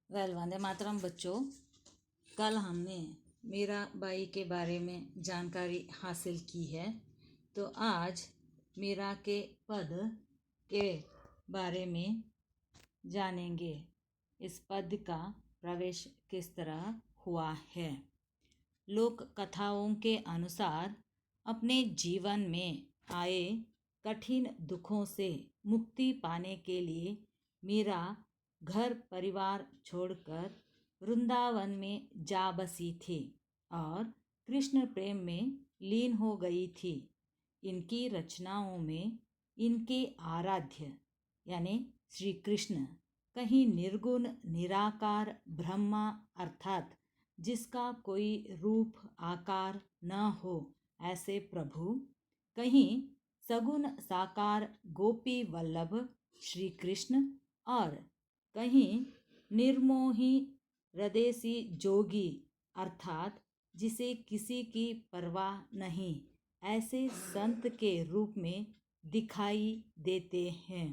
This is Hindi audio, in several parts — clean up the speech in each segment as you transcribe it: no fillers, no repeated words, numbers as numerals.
वंदे मातरम बच्चों। कल हमने मीराबाई के बारे में जानकारी हासिल की है, तो आज मीरा के पद के बारे में जानेंगे। इस पद का प्रवेश किस तरह हुआ है। लोक कथाओं के अनुसार अपने जीवन में आए कठिन दुखों से मुक्ति पाने के लिए मीरा घर परिवार छोड़कर वृंदावन में जा बसी थी और कृष्ण प्रेम में लीन हो गई थी। इनकी रचनाओं में इनके आराध्य यानी श्री कृष्ण कहीं निर्गुण निराकार ब्रह्मा अर्थात जिसका कोई रूप आकार न हो ऐसे प्रभु, कहीं सगुण साकार गोपी वल्लभ श्री कृष्ण और कहीं निर्मोही हृदयसी जोगी अर्थात जिसे किसी की परवाह नहीं ऐसे संत के रूप में दिखाई देते हैं।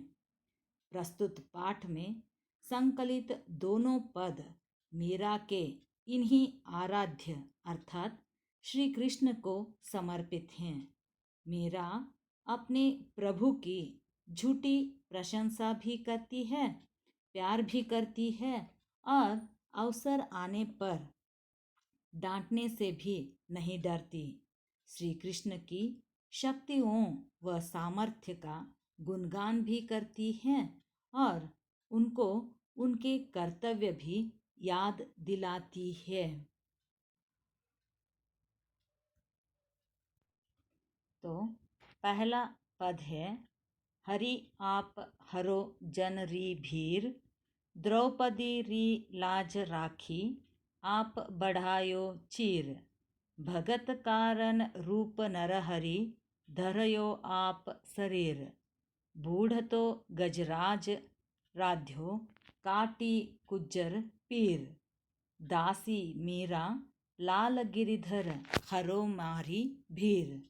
प्रस्तुत पाठ में संकलित दोनों पद मीरा के इन्हीं आराध्य अर्थात श्री कृष्ण को समर्पित हैं। मीरा अपने प्रभु की झूठी प्रशंसा भी करती है, प्यार भी करती है और अवसर आने पर डांटने से भी नहीं डरती। श्री कृष्ण की शक्तियों व सामर्थ्य का गुणगान भी करती हैं और उनको उनके कर्तव्य भी याद दिलाती है। तो पहला पद है, हरि आप हरो जन री भीर, द्रौपदी री लाज राखी, आप बढ़ायो चीर, भगत कारण रूप नरहरि, धरयो आप शरीर, बूढ़ तो गजराज राध्यो, काटी कुज्जर पीर, दासी मीरा लाल गिरिधर हरो मारी भीर।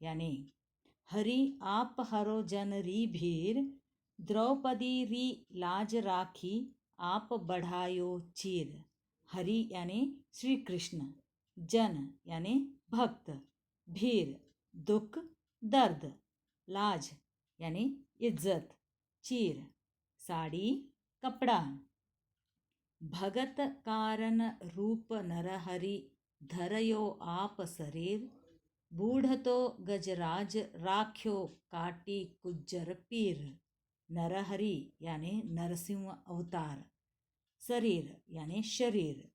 यानी हरि आप हरो जन री भीर, द्रौपदी री लाज राखी, आप बढ़ायो चीर। हरि यानी श्री कृष्ण, जन यानी भक्त, भीर दुख दर्द, लाज यानी इज्जत, चीर साड़ी कपड़ा, भगत कारण रूप नरहरि, धरयो आप शरीर, बूढ़ तो गजराज राख्यो, काटी कुज्जर पीर। नरहरि यानी नरसिंह अवतार, शरीर यानी शरीर,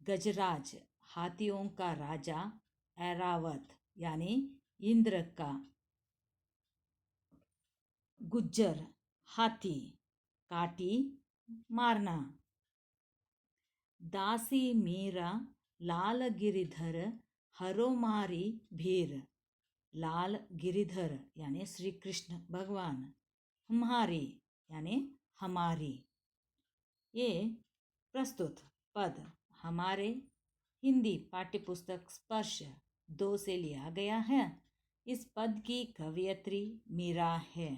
गजराज हाथियों का राजा, ऐरावत यानी इंद्र का, गुज्जर हाथी, काटी मारना, दासी मीरा लाल गिरिधर हरो मारी भीर। लाल गिरिधर यानी श्री कृष्ण भगवान, हमारी यानी हमारी। ये प्रस्तुत पद हमारे हिंदी पाठ्यपुस्तक स्पर्श 2 से लिया गया है। इस पद की कवयित्री मीरा है।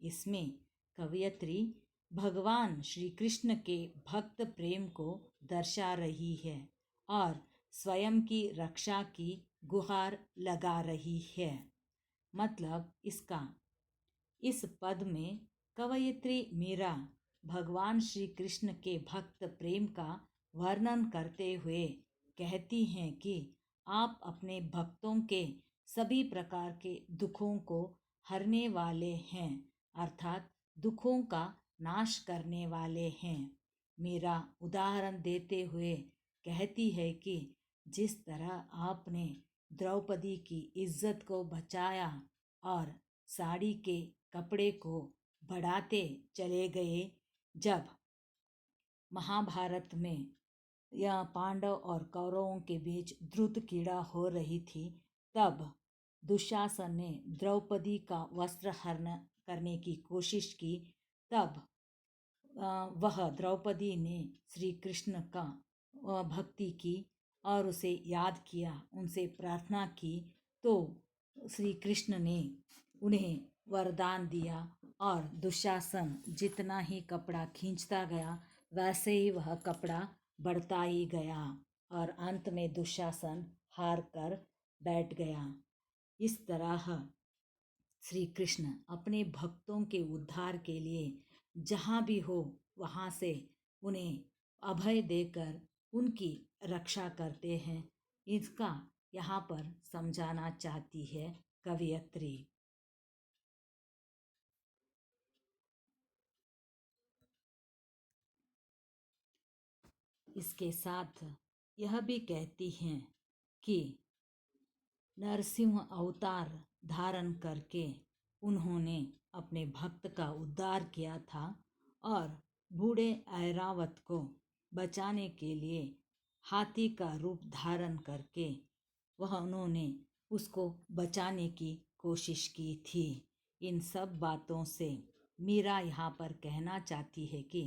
इसमें कवयित्री भगवान श्री कृष्ण के भक्त प्रेम को दर्शा रही है और स्वयं की रक्षा की गुहार लगा रही है। मतलब इसका, इस पद में कवयित्री मीरा भगवान श्री कृष्ण के भक्त प्रेम का वर्णन करते हुए कहती हैं कि आप अपने भक्तों के सभी प्रकार के दुखों को हरने वाले हैं अर्थात दुखों का नाश करने वाले हैं। मीरा उदाहरण देते हुए कहती है कि जिस तरह आपने द्रौपदी की इज्जत को बचाया और साड़ी के कपड़े को बढ़ाते चले गए, जब महाभारत में या पांडव और कौरवों के बीच द्रुत कीड़ा हो रही थी, तब दुशासन ने द्रौपदी का वस्त्र हरण करने की कोशिश की। तब वह द्रौपदी ने श्री कृष्ण का भक्ति की और उसे याद किया, उनसे प्रार्थना की, तो श्री कृष्ण ने उन्हें वरदान दिया और दुशासन जितना ही कपड़ा खींचता गया वैसे ही वह कपड़ा बढ़ता ही गया और अंत में दुशासन हार कर बैठ गया। इस तरह श्री कृष्ण अपने भक्तों के उद्धार के लिए जहाँ भी हो वहाँ से उन्हें अभय देकर उनकी रक्षा करते हैं। इसका यहाँ पर समझाना चाहती है कवयित्री। इसके साथ यह भी कहती हैं कि नरसिंह अवतार धारण करके उन्होंने अपने भक्त का उद्धार किया था और बूढ़े ऐरावत को बचाने के लिए हाथी का रूप धारण करके उन्होंने उसको बचाने की कोशिश की थी। इन सब बातों से मीरा यहाँ पर कहना चाहती है कि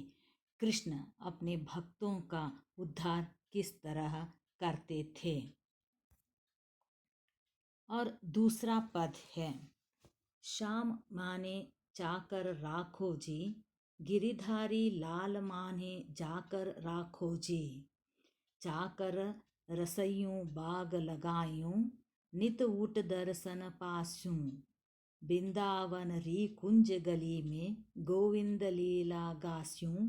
कृष्ण अपने भक्तों का उद्धार किस तरह करते थे। और दूसरा पद है, श्याम माने चाकर राखो जी, गिरिधारी लाल माने जाकर राखो जी। चाकर रसैयों बाग लगायूं, नित ऊट दर्शन पास्यूं। बिंदावन री कुंज गली में गोविंद लीला गास्यूं।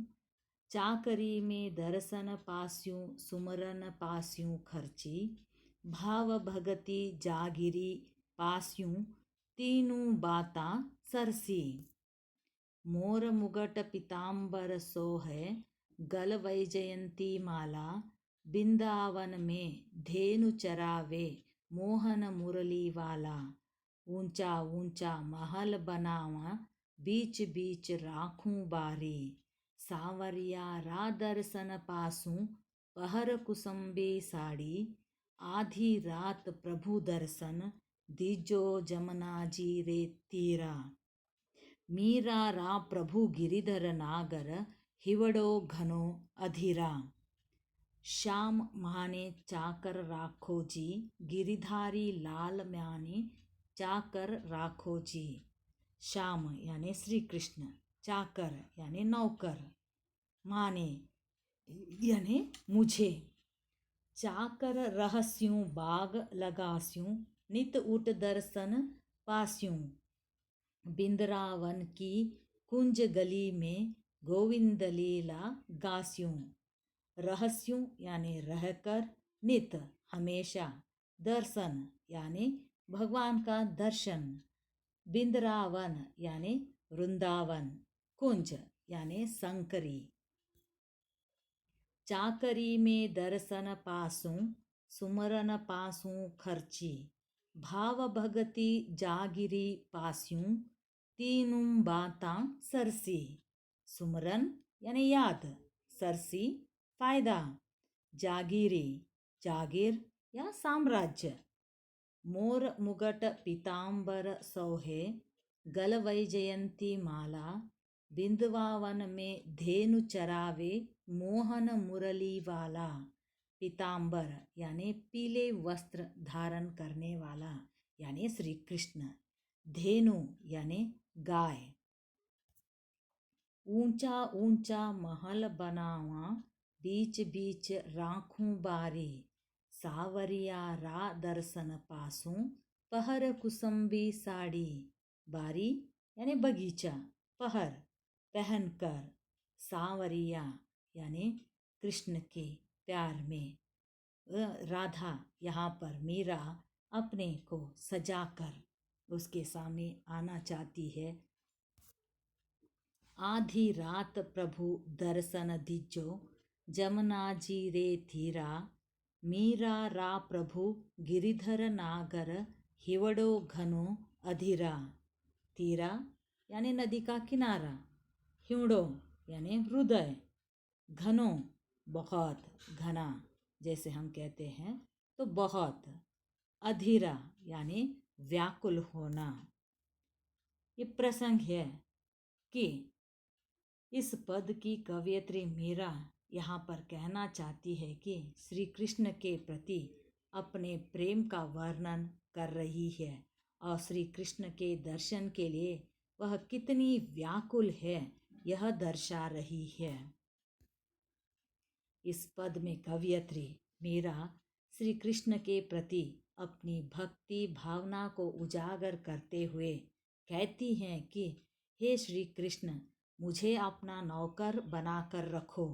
चाकरी में दर्शन पास्यूं, सुमरन पास्यूं खर्ची। भाव भगति जागिरी पास्यूं, तीनों बाता सरसी। मोर मुगट पीताम्बर सोहे, गल वैजयंती माला। बिंदावन में धेनु चरावे, मोहन मुरली वाला। ऊंचा ऊंचा महल बनावा, बीच बीच राखूं बारी। सावरिया रा दर्शन पासूं, पहर कुसुम्बी साड़ी। आधी रात प्रभु दर्शन, दीजो जमुना जी रे तीरा। मीरा रा प्रभु गिरिधर नागर, हिवड़ो घनो अधीरा। श्याम माने चाकर राखो जी, गिरिधारी लाल म्याने चाकर राखो जी। श्याम यानी श्री कृष्ण, चाकर यानी नौकर, माने यानी मुझे। चाकर रहस्यूं बाग लगास्यूं, नित उठ दर्शन पास्यूं। बिंद्रावन की कुंज गली में गोविंद लीला गास्यूं। रहस्यों यानी रहकर, नित हमेशा, दर्शन यानी भगवान का दर्शन। बिंद्रावन यानी वृंदावन, कुंज यानी संकरी। चाकरी में दर्शन पासूं, सुमरन पासूं खर्ची। भाव भगति जागिरी पास्यूं, तीनों बातां सरसी। सुमरन यानी याद, सरसी फायदा, जागीरी जागीर या साम्राज्य। मोर मुगट पीताम्बर सोहे, गल वैजयंती माला। बिंदवावन में धेनु चरावे, मोहन मुरली वाला। पीताम्बर यानी पीले वस्त्र धारण करने वाला यानी श्री कृष्ण। धेनु यानी गाय। ऊंचा ऊंचा महल बनावा, बीच बीच राखूं बारी। सावरिया रा दर्शन पासूं, पहर कुसुम्बी साड़ी। बारी यानी बगीचा, पहर पहनकर। सावरिया यानी कृष्ण के प्यार में राधा यहाँ पर मीरा अपने को सजाकर उसके सामने आना चाहती है। आधी रात प्रभु दर्शन दीजो, जमुना जी रे धीरा। मीरा रा प्रभु गिरिधर नागर, हिवड़ो घनो अधीरा। तीरा यानी नदी का किनारा, हिवड़ो यानी हृदय, घनो बहुत, घना जैसे हम कहते हैं तो बहुत, अधीरा यानी व्याकुल होना। ये प्रसंग है कि इस पद की कवयित्री मीरा यहाँ पर कहना चाहती है कि श्री कृष्ण के प्रति अपने प्रेम का वर्णन कर रही है और श्री कृष्ण के दर्शन के लिए वह कितनी व्याकुल है यह दर्शा रही है। इस पद में कवयित्री मीरा श्री कृष्ण के प्रति अपनी भक्ति भावना को उजागर करते हुए कहती हैं कि हे श्री कृष्ण, मुझे अपना नौकर बनाकर रखो।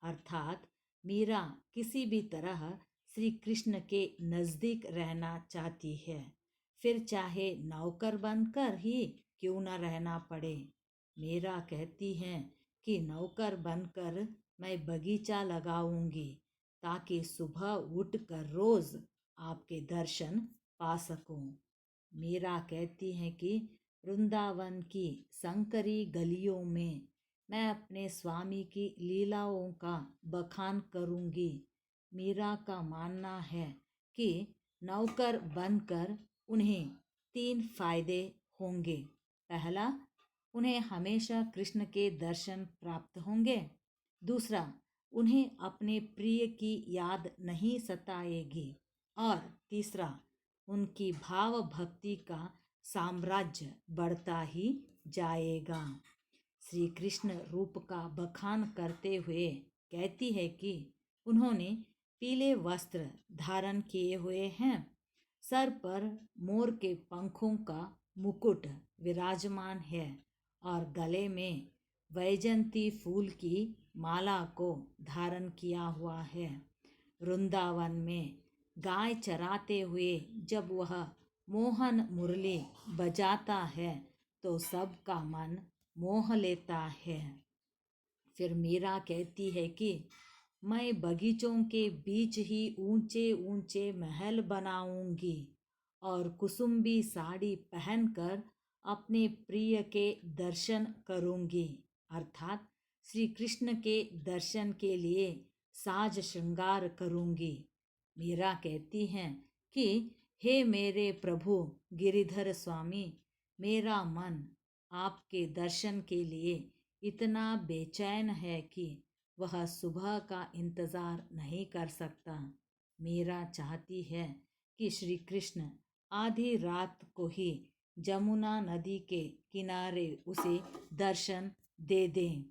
अर्थात मीरा किसी भी तरह श्री कृष्ण के नज़दीक रहना चाहती है, फिर चाहे नौकर बनकर ही क्यों न रहना पड़े। मीरा कहती हैं कि नौकर बनकर मैं बगीचा लगाऊंगी ताकि सुबह उठकर रोज आपके दर्शन पा सकूं। मीरा कहती हैं कि वृंदावन की संकरी गलियों में मैं अपने स्वामी की लीलाओं का बखान करूंगी। मीरा का मानना है कि नौकर बनकर उन्हें 3 फायदे होंगे। पहला, उन्हें हमेशा कृष्ण के दर्शन प्राप्त होंगे। दूसरा, उन्हें अपने प्रिय की याद नहीं सताएगी। और तीसरा, उनकी भाव भक्ति का साम्राज्य बढ़ता ही जाएगा। श्री कृष्ण रूप का बखान करते हुए कहती है कि उन्होंने पीले वस्त्र धारण किए हुए हैं, सर पर मोर के पंखों का मुकुट विराजमान है और गले में वैजंती फूल की माला को धारण किया हुआ है। वृंदावन में गाय चराते हुए जब वह मोहन मुरली बजाता है तो सबका मन मोह लेता है। फिर मीरा कहती है कि मैं बगीचों के बीच ही ऊंचे ऊंचे महल बनाऊंगी और कुसुम्बी साड़ी पहनकर अपने प्रिय के दर्शन करूंगी। अर्थात श्री कृष्ण के दर्शन के लिए साज श्रृंगार करूंगी। मीरा कहती हैं कि हे मेरे प्रभु गिरिधर स्वामी, मेरा मन आपके दर्शन के लिए इतना बेचैन है कि वह सुबह का इंतज़ार नहीं कर सकता। मीरा चाहती है कि श्री कृष्ण आधी रात को ही जमुना नदी के किनारे उसे दर्शन दे दें।